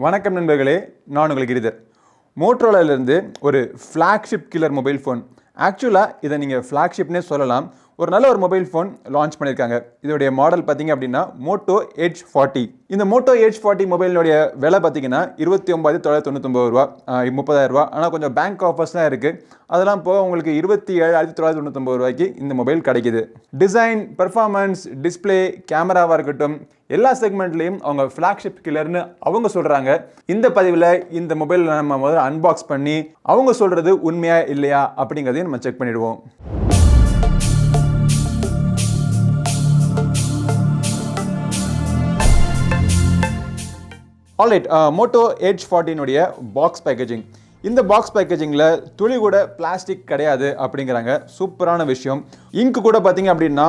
வணக்கம் நண்பர்களே, நான் உங்கள் கிரிதர். மோட்டோரோலாவிலிருந்து ஒரு ஃப்ளாக்ஷிப் கில்லர் மொபைல் ஃபோன். ஆக்சுவலாக இதை நீங்கள் ஃப்ளாக்ஷிப்னே சொல்லலாம். ஒரு நல்ல ஒரு மொபைல் ஃபோன் லான்ச் பண்ணியிருக்காங்க. இதோடைய மாடல் பார்த்தீங்க அப்படின்னா மோட்டோ எட்ஜ் 40. இந்த மோட்டோ எட்ஜ் 40 மொபைலினுடைய விலை பார்த்தீங்கன்னா 29,999 ரூபா, 30,000 ரூபா. ஆனால் கொஞ்சம் பேங்க் ஆஃபர்ஸ் தான் இருக்குது. அதெல்லாம் போக உங்களுக்கு 27,999 ரூபாய்க்கு இந்த மொபைல் கிடைக்குது. டிசைன், பெர்ஃபார்மன்ஸ், டிஸ்பிளே, கேமராவாக இருக்கட்டும், எல்லா செக்மெண்ட்லேயும் அவங்க ஃப்ளாக்ஷிப் கில்லர்னு அவங்க சொல்கிறாங்க. இந்த பதிவில் இந்த மொபைல் நம்ம முதல்ல அன்பாக்ஸ் பண்ணி அவங்க சொல்கிறது உண்மையா இல்லையா அப்படிங்கிறதையும் நம்ம செக் பண்ணிடுவோம். Alright, Moto Edge 40 box packaging. இந்த பாக்ஸ் பேக்கேஜிங்கில் துளி கூட பிளாஸ்டிக் கிடையாது அப்படிங்கிறாங்க. சூப்பரான விஷயம். இங்க் கூட பார்த்தீங்க அப்படின்னா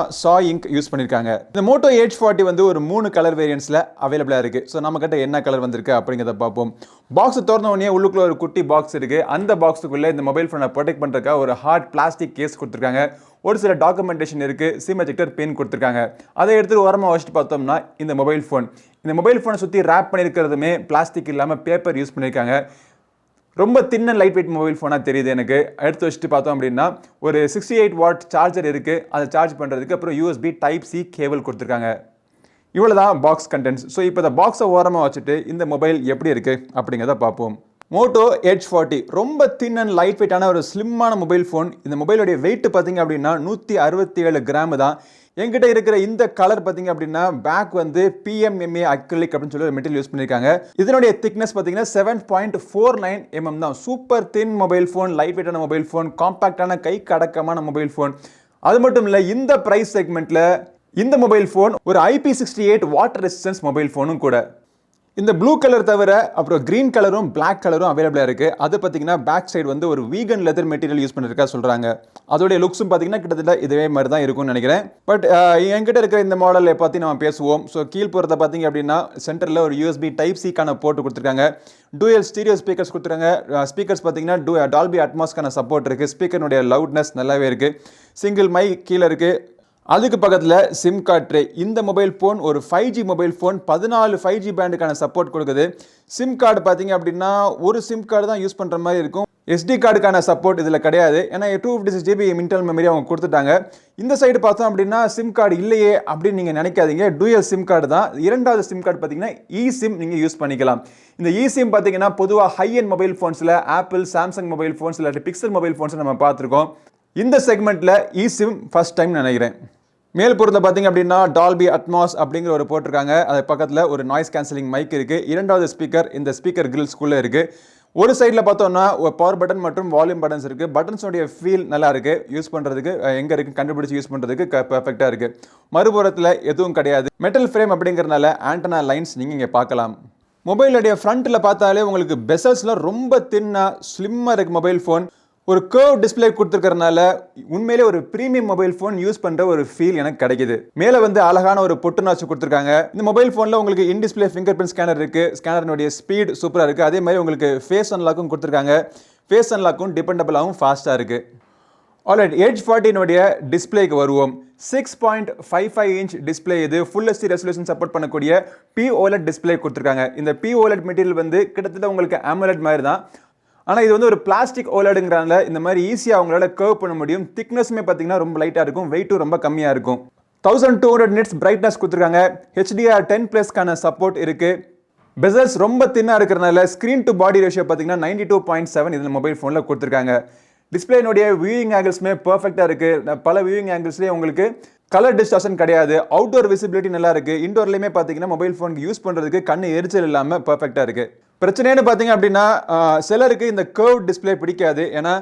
இங்க் யூஸ் பண்ணியிருக்காங்க. இந்த மோட்டோ எட்ஜ் 40 வந்து ஒரு 3 கலர் வேரியன்ட்ஸில் அவைலபிளாக இருக்குது. ஸோ நம்மக்கிட்ட என்ன கலர் வந்திருக்கு அப்படிங்கிறத பார்ப்போம். பாக்ஸ் திறந்த உடனே உள்ளுக்குள்ள ஒரு குட்டி பாக்ஸ் இருக்குது. அந்த பாக்ஸுக்குள்ளே இந்த மொபைல் ஃபோனை ப்ரொடெக்ட் பண்ணுறதுக்காக ஒரு ஹார்ட் பிளாஸ்டிக் கேஸ் கொடுத்துருக்காங்க. ஒரு சில டாக்குமெண்டேஷன் இருக்குது. சிம் எஜெக்டர் பின் கொடுத்துருக்காங்க. அதை எடுத்து ஓரமாக வச்சுட்டு பார்த்தோம்னா இந்த மொபைல் ஃபோனை சுற்றி ரேப் பண்ணியிருக்கிறதுமே பிளாஸ்டிக் இல்லாமல் பேப்பர் யூஸ் பண்ணியிருக்காங்க. ரொம்ப தின்ன லைட் வெயிட் மொபைல் ஃபோனாக தெரியுது எனக்கு. எடுத்து வச்சுட்டு பார்த்தோம் அப்படின்னா ஒரு 68 வாட் சார்ஜர் இருக்குது. அதை சார்ஜ் பண்ணுறதுக்கு அப்புறம் USB Type-C கேபிள் கொடுத்துருக்காங்க. இவ்வளோ தான் பாக்ஸ் கண்டென்ட்ஸ். ஸோ இப்போ இந்த பாக்ஸை ஓரமாக வச்சுட்டு இந்த மொபைல் எப்படி இருக்குது அப்படிங்கிறத பார்ப்போம். மோட்டோ எட்ஜ் 40 ரொம்ப தின் அண்ட் லைட் வெயிட்டான ஒரு ஸ்லிம்மான மொபைல் ஃபோன். இந்த மொபைலுடைய வெயிட் பார்த்தீங்க அப்படின்னா 167 கிராம் தான். என்கிட்ட இருக்கிற இந்த கலர் பார்த்தீங்க அப்படின்னா பேக் வந்து PMMA அக்ரிலிக் அப்படின்னு சொல்லி ஒரு மெட்டீரியல் யூஸ் பண்ணியிருக்காங்க. இதனுடைய திக்னஸ் பார்த்தீங்கன்னா 7.49 mm தான். சூப்பர் தின் மொபைல் ஃபோன், லைட் வெயிட்டான மொபைல் ஃபோன், காம்பாக்டான கைக்கு அடக்கமான மொபைல் ஃபோன். அது மட்டும் இல்லை, இந்த ப்ரைஸ் செக்மெண்ட்டில் இந்த மொபைல் ஃபோன் ஒரு IP68 வாட்டர் ரெசிஸ்டன்ஸ் மொபைல் ஃபோனும் கூட. இந்த ப்ளூ கலர் தவிர அப்புறம் க்ரீன் கலரும் பிளாக் கலரும் அவைலபிளாக இருக்குது. அது பார்த்தீங்கன்னா பேக் சைடு வந்து ஒரு வீகன் லெதர் மெட்டீரியல் யூஸ் பண்ணியிருக்கா சொல்கிறாங்க. அதோடைய லுக்ஸும் பார்த்தீங்கன்னா கிட்டத்தட்ட இதே மாதிரி தான் இருக்கும்னு நினைக்கிறேன். பட் என்கிட்ட இருக்கிற இந்த மாடலை பற்றி நம்ம பேசுவோம். ஸோ கீழ் போகிறத பார்த்தீங்க அப்படின்னா சென்டரில் ஒரு USB Type-C போர்ட் கொடுத்துருக்காங்க. டூயல் ஸ்டீரியோ ஸ்பீக்கர்ஸ் கொடுத்துருக்காங்க. ஸ்பீக்கர்ஸ் பார்த்தீங்கன்னா டால்பி அட்மாஸ்க்கான சப்போர்ட் இருக்குது. ஸ்பீக்கருடைய லவுட்னஸ் நல்லாவே இருக்குது. சிங்கிள் மைக் கீழே இருக்குது. அதுக்கு பக்கத்தில் சிம் கார்டு ட்ரே. இந்த மொபைல் ஃபோன் ஒரு 5G மொபைல் ஃபோன். 14 5G பேண்டுக்கான சப்போர்ட் கொடுக்குது. சிம் கார்டு பார்த்தீங்க அப்படின்னா ஒரு சிம் கார்டு தான் யூஸ் பண்ணுற மாதிரி இருக்கும். SD கார்டுக்கான சப்போர்ட் இதில் கிடையாது. ஏன்னா 256 GB இன்டர்னல் மெமரி அவங்க கொடுத்துட்டாங்க. இந்த சைடு பார்த்தோம் அப்படின்னா சிம் கார்டு இல்லையே அப்படின்னு நீங்கள் நினைக்காதீங்க. டூயல் சிம் கார்டு தான். இரண்டாவது சிம் கார்டு பார்த்தீங்கன்னா eSIM நீங்கள் யூஸ் பண்ணிக்கலாம். இந்த eSIM பார்த்தீங்கன்னா பொதுவாக ஹை அண்ட் மொபைல் ஃபோன்ஸில் ஆப்பிள், சாம்சங் மொபைல் ஃபோன்ஸ் இல்லாட்டி பிக்சல் மொபைல் ஃபோன்ஸை நம்ம பார்த்துருக்கோம். இந்த செக்மெண்ட்டில் eSIM ஃபர்ஸ்ட் டைம் நினைக்கிறேன். மேல் புறத்தில் பார்த்தீங்க அப்படின்னா டால்பி அட்மாஸ் அப்படிங்கிற ஒரு போட்டிருக்காங்க. அது பக்கத்தில் ஒரு நாய்ஸ் கேன்சலிங் மைக் இருக்குது. இரண்டாவது ஸ்பீக்கர் இந்த ஸ்பீக்கர் கிரில்ஸ்குள்ளே இருக்குது. ஒரு சைடில் பார்த்தோம்னா ஒரு பவர் பட்டன் மற்றும் வால்யூம் பட்டன்ஸ் இருக்குது. பட்டன்ஸோடைய ஃபீல் நல்லா இருக்குது. யூஸ் பண்ணுறதுக்கு எங்கே இருக்குது கண்டுபிடிச்சி யூஸ் பண்ணுறதுக்கு பெர்ஃபெக்டாக இருக்குது. மறுபுறத்தில் எதுவும் கிடையாது. மெட்டல் ஃப்ரேம் அப்படிங்கிறதுனால ஆண்டனா லைன்ஸ் நீங்கள் இங்கே பார்க்கலாம். மொபைலுடைய ஃப்ரண்ட்டில் பார்த்தாலே உங்களுக்கு பெசல்ஸ்லாம் ரொம்ப தின்னாக ஸ்லிம்மாக இருக்குது. மொபைல் ஃபோன் ஒரு கர்வ் டிஸ்பிளே கொடுத்துருக்கறனால உண்மையிலே ஒரு ப்ரீமியம் மொபைல் ஃபோன் யூஸ் பண்ணுற ஒரு ஃபீல் எனக்கு கிடைக்குது. மேலே வந்து அழகான ஒரு பொட்டு நாச்சு கொடுத்துருக்காங்க. இந்த மொபைல் ஃபோனில் உங்களுக்கு in display finger print scanner இருக்குது. ஸ்கேனரினுடைய ஸ்பீட் சூப்பராக இருக்குது. அதே மாதிரி உங்களுக்கு ஃபேஸ் அன்லாக்கும் கொடுத்துருக்காங்க. ஃபேஸ் அன்லாக்கும் டிபெண்டபிளாகவும் ஃபாஸ்ட்டாக இருக்குது. ஆல்ரைட், எட்ஜ் 40 டிஸ்பிளேக்கு வருவோம். 6.55 இன்ச் டிஸ்பிளே. இது ஃபுல் HD ரெசல்யூஷன் சப்போர்ட் பண்ணக்கூடிய pOLED டிஸ்பிளே கொடுத்துருக்காங்க. இந்த pOLED மெட்டீரியல் வந்து கிட்டத்தட்ட உங்களுக்கு AMOLED மாதிரி தான். ஆனால் இது வந்து ஒரு பிளாஸ்டிக் OLEDங்கிறனால இந்த மாதிரி ஈஸியாக அவங்களால கர்வ் பண்ண முடியும். திக்னஸுமே பார்த்தீங்கன்னா ரொம்ப லைட்டாக இருக்கும். வெயிட்டும் ரொம்ப கம்மியாக இருக்கும். 1200 nits பிரைட்னஸ் கொடுத்துருக்காங்க. HDR10+க்கான சப்போர்ட் இருக்குது. பெசல்ஸ் ரொம்ப தின்னாக இருக்கிறனால ஸ்க்ரீன் டு பாடி ரேஷியோ பார்த்தீங்கன்னா 92.7 இதில் மொபைல் ஃபோனில் கொடுத்துருக்காங்க. டிஸ்பிளேனுடைய வியூவிங் ஆங்கிள்ஸுமே பர்ஃபெக்டாக இருக்குது. பல வியூவிங் ஆங்கிள்ஸ்லேயே உங்களுக்கு கலர் டிஸ்டார்ஷன் கிடையாது. அவுட்டோர் விசிபிலிட்டி நல்லா இருக்குது. இன்டோர்லேயுமே பார்த்தீங்கன்னா மொபைல் ஃபோனுக்கு யூஸ் பண்ணுறதுக்கு கண்ணு எரிச்சல் இல்லாமல் பர்ஃபெக்டாக இருக்குது. பிரச்சனைன்னு பார்த்தீங்க அப்படின்னா சிலருக்கு இந்த கர்வ் டிஸ்பிளே பிடிக்காது. ஏன்னா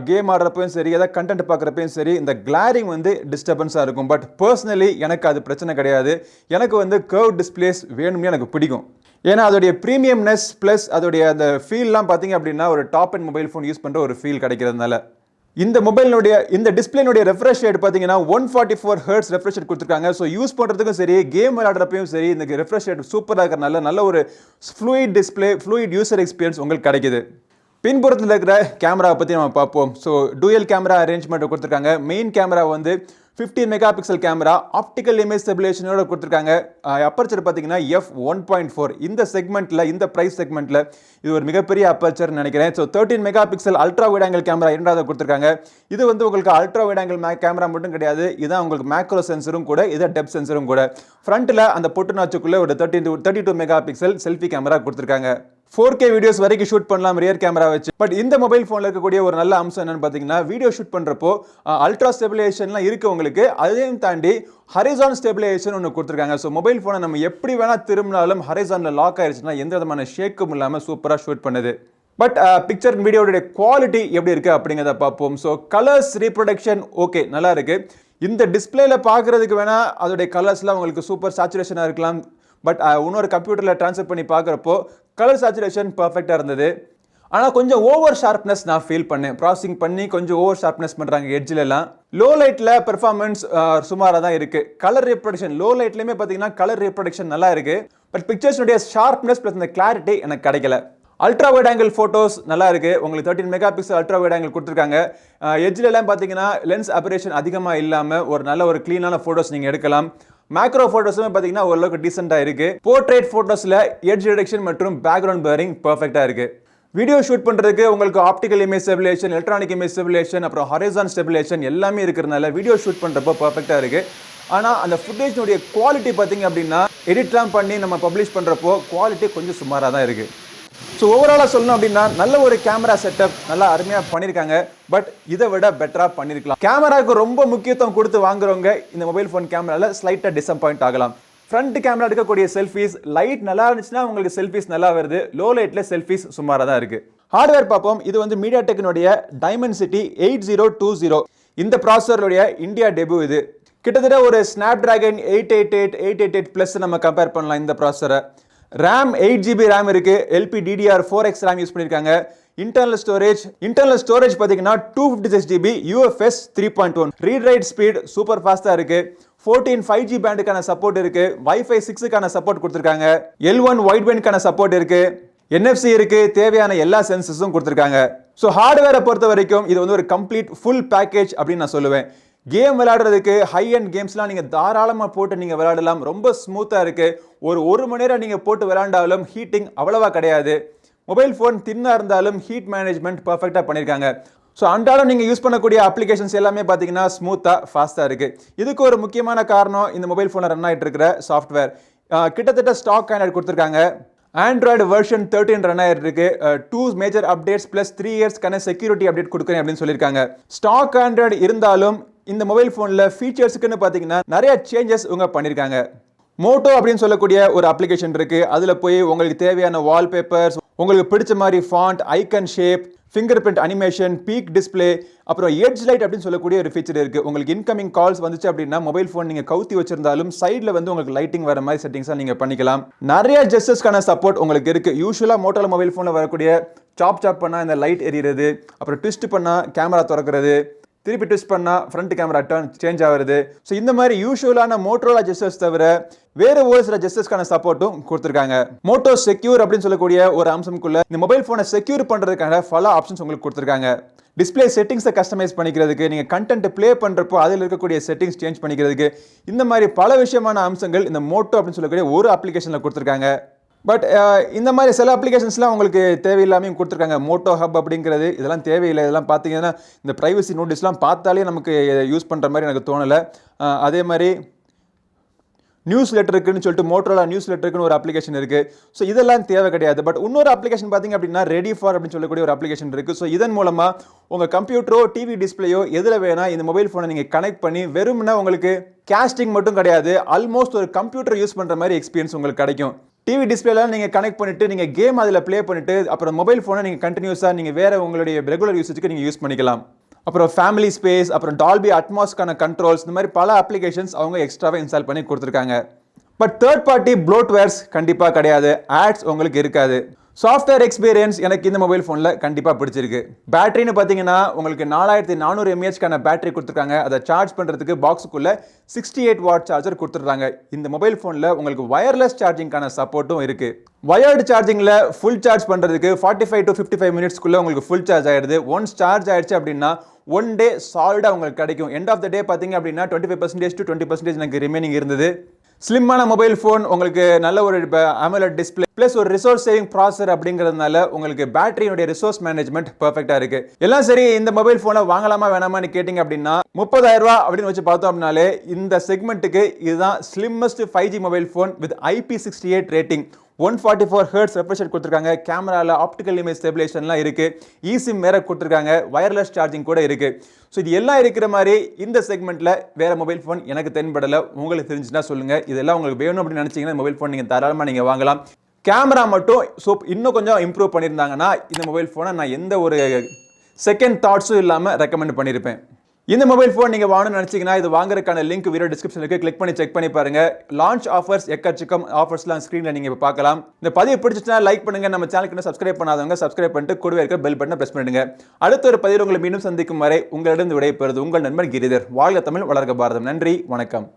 கேம் ஆடுறப்பையும் சரி, ஏதாவது கண்டென்ட் பார்க்குறப்பையும் சரி, இந்த கிளாரிங் வந்து டிஸ்டர்பன்ஸாக இருக்கும். பட் பர்சனலி எனக்கு அது பிரச்சனை கிடையாது. எனக்கு வந்து கர்வ் டிஸ்பிளேஸ் வேணும்னு எனக்கு பிடிக்கும். ஏன்னா அதோடைய ப்ரீமியம்னஸ் ப்ளஸ் அதோடைய அந்த ஃபீல்லாம் பார்த்தீங்க அப்படின்னா ஒரு top and mobile phone use பண்ணுற ஒரு ஃபீல் கிடைக்கிறதுனால. இந்த மொபைலுடைய இந்த டிஸ்பிளேனுடைய ரெஃப்ரெஷ் ரேட் பார்த்தீங்கன்னா 144 Hz ரெஃப்ரெஷ் ரேட் கொடுத்துருக்காங்க. ஸோ யூஸ் பண்ணுறதுக்கும் சரி, கேம் விளையாடுறப்பையும் சரி, இந்த ரெஃப்ரெஷ் ரேட் சூப்பராக இருக்கிறனால நல்ல ஒரு fluid display, fluid user experience உங்களுக்கு கிடைக்குது. பின்புறத்தில் இருக்கிற கேமராவை பற்றி நம்ம பார்ப்போம். ஸோ டூயல் கேமரா அரேஞ்ச்மெண்ட் கொடுத்துருக்காங்க. மெயின் கேமரா வந்து 15 megapixel camera optical image ஸ்டெபிலைசேஷனோட கொடுத்துருக்காங்க. அப்பர்ச்சர் பார்த்தீங்கன்னா f1.4. இந்த செக்மெண்ட்ல இந்த பிரைஸ் செக்மெண்ட்ல இது ஒரு மிகப்பெரிய அப்பர்ச்சர் நினைக்கிறேன். So 13 mega pixel ultra wide angle camera இரண்டாவது கொடுத்துருக்காங்க. இது வந்து உங்களுக்கு அல்ட்ரா வைட் ஆங்கிள் கேமரா மட்டும் கிடையாது, இதான் உங்களுக்கு மேக்ரோ சென்சரும் கூட, இது டெப்த் சென்சரும் கூட. ஃப்ரண்ட்ல அந்த பொட்டு நாச்சுக்குள்ள ஒரு 32 மெகா பிக்சல் செல்ஃபி கேமரா கொடுத்துருக்காங்க. 4K வீடியோஸ் வரைக்கும் ஷூட் பண்ணலாம் ரியர் கேமரா வச்சு. பட் இந்த மொபைல் ஃபோனில் இருக்கக்கூடிய ஒரு நல்ல அம்சம் என்னன்னு பார்த்தீங்கன்னா, வீடியோ ஷூட் பண்ணுறப்போ அல்ட்ரா ஸ்டெபிலைசேஷன்லாம் இருக்குது உங்களுக்கு. அதையும் தாண்டி ஹரிசான் ஸ்டெபிலைசேஷன் ஒன்று கொடுத்துருக்காங்க. ஸோ மொபைல் ஃபோனை நம்ம எப்படி வேணால் திரும்பினாலும் ஹரிசானில் லாக் ஆயிடுச்சுன்னா எந்த விதமான ஷேக்கும் இல்லாமல் சூப்பராக ஷூட் பண்ணுது. பட் பிக்சர் வீடியோடைய குவாலிட்டி எப்படி இருக்குது அப்படிங்கிறத பார்ப்போம். ஸோ கலர்ஸ் ரீப்ரொடக்ஷன் ஓகே நல்லா இருக்குது. இந்த டிஸ்பிளேல பார்க்குறதுக்கு வேணால் அதோடைய கலர்ஸ்லாம் உங்களுக்கு சூப்பர் சேச்சுரேஷனாக இருக்கலாம். பட் இன்னொரு கம்ப்யூட்டரில் ட்ரான்ஸ்ஃபர் பண்ணி பார்க்குறப்போ கலர் சேச்சுரேஷன் பர்ஃபெக்டாக இருந்தது. ஆனால் கொஞ்சம் ஓவர் ஷார்ப்னஸ் நான் ஃபீல் பண்ணேன். ப்ராசஸிங் பண்ணி கொஞ்சம் ஓவர் ஷார்ப்னஸ் பண்ணுறாங்க எட்ஜிலலாம். லோ லைட்டில் பெர்ஃபார்மன்ஸ் சுமாராக தான் இருக்குது. கலர் ரீப்ரொடக்ஷன் லோ லைட்லேயுமே பார்த்தீங்கன்னா கலர் ரீப்ரொடக்ஷன் நல்லா இருக்குது. பட் பிக்சர்ஸ்னுடைய ஷார்ப்னஸ் ப்ளஸ் இந்த கிளாரிட்டி எனக்கு கிடைக்கல. அல்ட்ரா வைட் ஆங்கிள் ஃபோட்டோஸ் நல்லா இருக்குது. உங்களுக்கு 13 mega pixel ultra wide angle கொடுத்துருக்காங்க. எட்ஜிலலாம் பார்த்தீங்கன்னா லென்ஸ் அபரேஷன் அதிகமாக இல்லாமல் ஒரு நல்ல ஒரு க்ளீனான ஃபோட்டோஸ் நீங்கள் எடுக்கலாம். மேக்ரோ ஃபோட்டோஸுமே பார்த்தீங்கன்னா ஓரளவுக்கு டீசெண்டாக இருக்குது. போர்ட்ரேட் ஃபோட்டோஸில் எட்ஜ் ரிடக்ஷன் மற்றும் பேக்ரவுண்ட் பிளரிங் பர்ஃபெக்டாக இருக்குது. வீடியோ ஷூட் பண்ணுறதுக்கு உங்களுக்கு optical image stabilisation, electronic image stabilisation, அப்புறம் ஹரிசான் ஸ்டெபிலைசேஷன் எல்லாமே இருக்கிறதுனால வீடியோ ஷூட் பண்ணுறப்போ பர்ஃபெக்டாக இருக்குது. ஆனால் அந்த ஃபுட்டேஜ்னுடைய குவாலிட்டி பார்த்தீங்க அப்படின்னா எடிட்லாம் பண்ணி நம்ம பப்ளிஷ் பண்ணுறப்போ குவாலிட்டி கொஞ்சம் சுமாராக தான் இருக்குது. ஸோ ஓவராலாக சொல்லணும் அப்படின்னா நல்ல ஒரு கேமரா செட்டப் நல்லா அருமையாக பண்ணியிருக்காங்க. பட் இதை விட பெட்டராக பண்ணியிருக்கலாம். கேமராவுக்கு ரொம்ப முக்கியத்துவம் கொடுத்து வாங்குறவங்க இந்த மொபைல் ஃபோன் கேமராவில் ஸ்லைட்டாக டிசப்பாயிண்ட் ஆகலாம். ஃப்ரண்ட் கேமரா எடுக்கக்கூடிய செல்ஃபீஸ் லைட் நல்லா இருந்துச்சுன்னா உங்களுக்கு செல்ஃபீஸ் நல்லா வருது. லோ லைட்டில் செல்ஃபீஸ் சுமாராக தான் இருக்குது. ஹார்ட்வேர் பார்ப்போம். இது வந்து மீடியாடெக்கினுடைய டைமென்சிட்டி 8020 இந்த ப்ராசஸருடைய இந்தியா டெபியூ. இது கிட்டத்தட்ட ஒரு ஸ்னாப்டிராகன் 888 ப்ளஸ் நம்ம கம்பேர் பண்ணலாம் இந்த ப்ராசஸரை. RAM 8GB RAM இருக்கு. LPDDR4X RAM யூஸ் பண்ணிருக்காங்க. இன்டர்னல் ஸ்டோரேஜ் பாத்தீங்கன்னா 256GB UFS 3.1. Read write speed super ஃபாஸ்டா இருக்கு. 14 5G பேண்டுக்கான சப்போர்ட் இருக்கு. Wi-Fi 6க்கான சப்போர்ட் கொடுத்திருக்காங்க. L1 வைட் பேண்டுக்கான சப்போர்ட் இருக்கு. NFC இருக்கு. தேவையான எல்லா சென்சஸும் கொடுத்திருக்காங்க. ஸோ ஹார்ட்வேரை பொறுத்த வரைக்கும் இது வந்து ஒரு கம்ப்ளீட் ஃபுல் பேக்கேஜ் அப்படின்னு நான் சொல்லுவேன். கேம் விளையாடுறதுக்கு ஹை அண்ட் கேம்ஸ்லாம் நீங்கள் தாராளமாக போட்டு நீங்கள் விளையாடலாம். ரொம்ப ஸ்மூத்தாக இருக்குது. ஒரு மணி நேரம் நீங்கள் போட்டு விளையாண்டாலும் ஹீட்டிங் அவ்வளவா கிடையாது. மொபைல் ஃபோன் தின்னாக இருந்தாலும் ஹீட் மேனேஜ்மெண்ட் பர்ஃபெக்டாக பண்ணியிருக்காங்க. ஸோ அன்றாடம் நீங்கள் யூஸ் பண்ணக்கூடிய அப்ளிகேஷன்ஸ் எல்லாமே பார்த்தீங்கன்னா ஸ்மூத்தாக ஃபாஸ்ட்டாக இருக்குது. இதுக்கு ஒரு முக்கியமான காரணம் இந்த மொபைல் ஃபோனில் ரன் ஆகிட்டு இருக்கிற சாஃப்ட்வேர். கிட்டத்தட்ட ஸ்டாக் ஆண்ட்ராய்டு கொடுத்துருக்காங்க. ஆண்ட்ராய்டு வெர்ஷன் 13 ரன் ஆகிட்டு இருக்கு. 2 மேஜர் அப்டேட்ஸ் ப்ளஸ் 3 இயர்ஸ்க்கான செக்யூரிட்டி அப்டேட் கொடுக்குறேன் அப்படின்னு சொல்லியிருக்காங்க. ஸ்டாக் ஆண்ட்ராய்டு இருந்தாலும் இந்த மொபைல் ஃபோனில் ஃபீச்சர்ஸுக்குன்னு பார்த்தீங்கன்னா நிறைய சேஞ்சஸ் இவங்க பண்ணியிருக்காங்க. மோட்டோ அப்படின்னு சொல்லக்கூடிய ஒரு அப்ளிகேஷன் இருக்குது. அதில் போய் உங்களுக்கு தேவையான வால்பேப்பர்ஸ், உங்களுக்கு பிடிச்ச மாதிரி font, icon shape, finger print animation, peak display, அப்புறம் எட்ஜ் லைட் அப்படின்னு சொல்லக்கூடிய ஒரு ஃபீச்சர் இருக்குது. உங்களுக்கு இன்கமிங் கால்ஸ் வந்துச்சு அப்படின்னா மொபைல் ஃபோன் நீங்கள் கவுத்தி வச்சிருந்தாலும் சைடில் வந்து உங்களுக்கு லைட்டிங் வர மாதிரி செட்டிங்ஸாக நீங்கள் பண்ணிக்கலாம். நிறைய ஜெஸ்டர்ஸ்க்கான சப்போர்ட் உங்களுக்கு இருக்குது. யூஸ்வலாக மோட்டோல மொபைல் ஃபோனில் வரக்கூடிய சாப் பண்ணால் இந்த லைட் எரியுறது, அப்புறம் ட்விஸ்ட் பண்ணால் கேமரா திறக்கிறது, திருப்பி ட்விஸ்ட் பண்ணால் ஃப்ரண்ட் கேமரா சேஞ்ச் ஆகுது. ஸோ இந்த மாதிரி யூஸ்வலான மோட்டோரோலா ஜெஸ்டர்ஸ் தவிர வேறு ஒரு சில ஜெஸ்டர்ஸ்க்கான சப்போர்ட்டும் கொடுத்துருக்காங்க. மோட்டோ செக்யூர் அப்படின்னு சொல்லக்கூடிய ஒரு அம்சம்குள்ள இந்த மொபைல் ஃபோனை செக்யூர் பண்ணுறதுக்கான பல ஆப்ஷன்ஸ் உங்களுக்கு கொடுத்துருக்காங்க. டிஸ்பிளே செட்டிங்ஸை கஸ்டமைஸ் பண்ணிக்கிறதுக்கு, நீங்கள் கண்டென்ட் ப்ளே பண்ணுறப்போ அதில் இருக்கக்கூடிய செட்டிங்ஸ் சேஞ்ச் பண்ணிக்கிறதுக்கு, இந்த மாதிரி பல விஷயமான அம்சங்கள் இந்த மோட்டோ அப்படின்னு சொல்லக்கூடிய ஒரு அப்ளிகேஷனில் கொடுத்துருக்காங்க. பட் இந்த மாதிரி சில அப்ளிகேஷன்ஸ்லாம் உங்களுக்கு தேவையில்லாமையும் கொடுத்துருக்காங்க. மோட்டோ ஹப் அப்படிங்கிறது இதெல்லாம் தேவையில்லை. இதெல்லாம் பார்த்தீங்கன்னா இந்த ப்ரைவசி நோட்டீஸ்லாம் பார்த்தாலே நமக்கு யூஸ் பண்ணுற மாதிரி எனக்கு தோணலை. அதே மாதிரி நியூஸ் லெட்டருக்குன்னு சொல்லிட்டு மோட்டோரோலா நியூஸ் லெட்டருக்குன்னு ஒரு அப்ளிகேஷன் இருக்குது. ஸோ இதெல்லாம் தேவை கிடையாது. பட் இன்னொரு அப்ளிகேஷன் பார்த்தீங்க அப்படின்னா ரெடி ஃபார் அப்படின்னு சொல்லக்கூடிய ஒரு அப்ளிகேஷன் இருக்குது. ஸோ இதன் மூலமாக உங்கள் கம்ப்யூட்டரோ டிவி டிஸ்பிளேயோ எதில் வேணால் இந்த மொபைல் ஃபோனை நீங்கள் கனெக்ட் பண்ணி வெறும்னா உங்களுக்கு கேஸ்டிங் மட்டும் கிடையாது, ஆல்மோஸ்ட் ஒரு கம்ப்யூட்டர் யூஸ் பண்ணுற மாதிரி எக்ஸ்பீரியன்ஸ் உங்களுக்கு கிடைக்கும். டிவி டிஸ்பிளேலாம் நீங்கள் கனெக்ட் பண்ணிட்டு நீங்கள் கேம் அதில் ப்ளே பண்ணிட்டு அப்புறம் மொபைல் ஃபோனை நீங்கள் கண்டினியூஸாக நீங்கள் வேறு உங்களுடைய ரெகுலர் யூசேஜுக்கு நீங்கள் யூஸ் பண்ணிக்கலாம். அப்புறம் ஃபேமிலி ஸ்பேஸ், அப்புறம் டால்பி அட்மாஸ்க்கான கண்ட்ரோல்ஸ், இந்த மாதிரி பல அப்ளிகேஷன்ஸ் அவங்க எக்ஸ்ட்ராவாக இன்ஸ்டால் பண்ணி கொடுத்துருக்காங்க. பட் தேர்ட் பார்ட்டி ப்ளோட்வேர்ஸ் கண்டிப்பாக கிடையாது. ஆட்ஸ் உங்களுக்கு இருக்காது. சாஃப்ட்வேர் எக்ஸ்பீரியன்ஸ் எனக்கு இந்த மொபைல் ஃபோனில் கண்டிப்பாக பிடிச்சிருக்கு. பேட்டரின்னு பார்த்தீங்கன்னா உங்களுக்கு 4400 mAhக்கான பேட்டரி கொடுத்துருக்காங்க. அதை சார்ஜ் பண்ணுறதுக்கு பாக்ஸுக்குள்ள 68 வாட் சார்ஜர் கொடுத்துருக்காங்க. இந்த மொபைல் ஃபோனில் உங்களுக்கு வயர்லெஸ் சார்ஜிங்கான சப்போர்ட்டும் இருக்குது. வயர்டு சார்ஜிங்கில் ஃபுல் சார்ஜ் பண்ணுறதுக்கு 45 to 55 மினிட்ஸ்க்குள்ளே உங்களுக்கு ஃபுல் சார்ஜ் ஆகிடுது. ஒன்ஸ் சார்ஜ் ஆகிடுச்சு அப்படின்னா ஒன் டே சாலிடாக உங்களுக்கு கிடைக்கும். எண்ட் ஆஃப் த டே பார்த்தீங்க அப்படின்னா 25% to 20% எனக்கு ரிமைனிங் இருந்தது. ஸ்லிம்மான மொபைல் ஃபோன், உங்களுக்கு நல்ல ஒரு AMOLED டிஸ்பிளே ப்ளஸ் ஒரு ரிசோர்ஸ் சேவிங் ப்ராசஸர் அப்படிங்கிறதுனால உங்களுக்கு பேட்டரியோட ரிசோர்ஸ் மேனேஜ்மெண்ட் பர்ஃபெக்டாக இருக்கு. எல்லாம் சரி, இந்த மொபைல் ஃபோனை வாங்கலாமா வேணாமான்னு கேட்டிங்க அப்படின்னா 30,000 ரூபா அப்படின்னு வச்சு பார்த்தோம் அப்படின்னாலே இந்த செக்மெண்ட்டுக்கு இதுதான் slimmest 5G mobile phone with IP68 rating. 144 Hz refresh rate கொடுத்துருக்காங்க. கேமராவில் ஆப்டிக்கல் இமேஜ் ஸ்டெபிலேஷன்லாம் இருக்குது. eSIM வேற கொடுத்துருக்காங்க. வயர்லெஸ் சார்ஜிங் கூட இருக்குது. ஸோ இது எல்லாம் இருக்கிற மாதிரி இந்த செக்மெண்ட்டில் வேறு மொபைல் ஃபோன் எனக்கு தென்படலை. உங்களுக்கு தெரிஞ்சுன்னா சொல்லுங்கள். இதெல்லாம் உங்களுக்கு வேணும் அப்படின்னு நினச்சிங்கன்னா மொபைல் ஃபோன் நீங்கள் தாராளமாக நீங்கள் வாங்கலாம். கேமரா மட்டும் இன்னும் கொஞ்சம் இம்ப்ரூவ் பண்ணியிருந்தாங்கன்னா இந்த மொபைல் ஃபோனை நான் எந்த ஒரு செகண்ட் தாட்ஸும் இல்லாமல் ரெக்கமெண்ட் பண்ணியிருப்பேன். இந்த மொபைல் ஃபோன் நீங்கள் வாங்கணும்னு நினச்சிங்கன்னா இது வாங்குறதுக்கான லிங்க் வீடியோ டிஸ்கிரிப்ஷனில் இருக்குது. கிளிக் பண்ணி செக் பண்ணி பாருங்கள். லான்ச் ஆஃபர்ஸ் எக்கச்சக்கம் ஆஃபர்ஸ்லாம் ஸ்க்ரீனில் நீங்கள் இப்போ பார்க்கலாம். இந்த பதிவு பிடிச்சிச்சுன்னா லைக் பண்ணுங்கள். நம்ம சேனலுக்கு சப்ஸ்கிரைப் பண்ணாதவங்க சப்ஸ்கிரைப் பண்ணிட்டு கூடவே இருக்க பெல் பட்டனை ப்ரெஸ் பண்ணிடுங்க. அடுத்த ஒரு பதிவில் உங்களை மீண்டும் சந்திக்கும் வரை உங்களிடம் விடைபெறுவது உங்கள் நண்பன் கிரிதர். வாழ்க தமிழ், வளர்க பாரதம். நன்றி, வணக்கம்.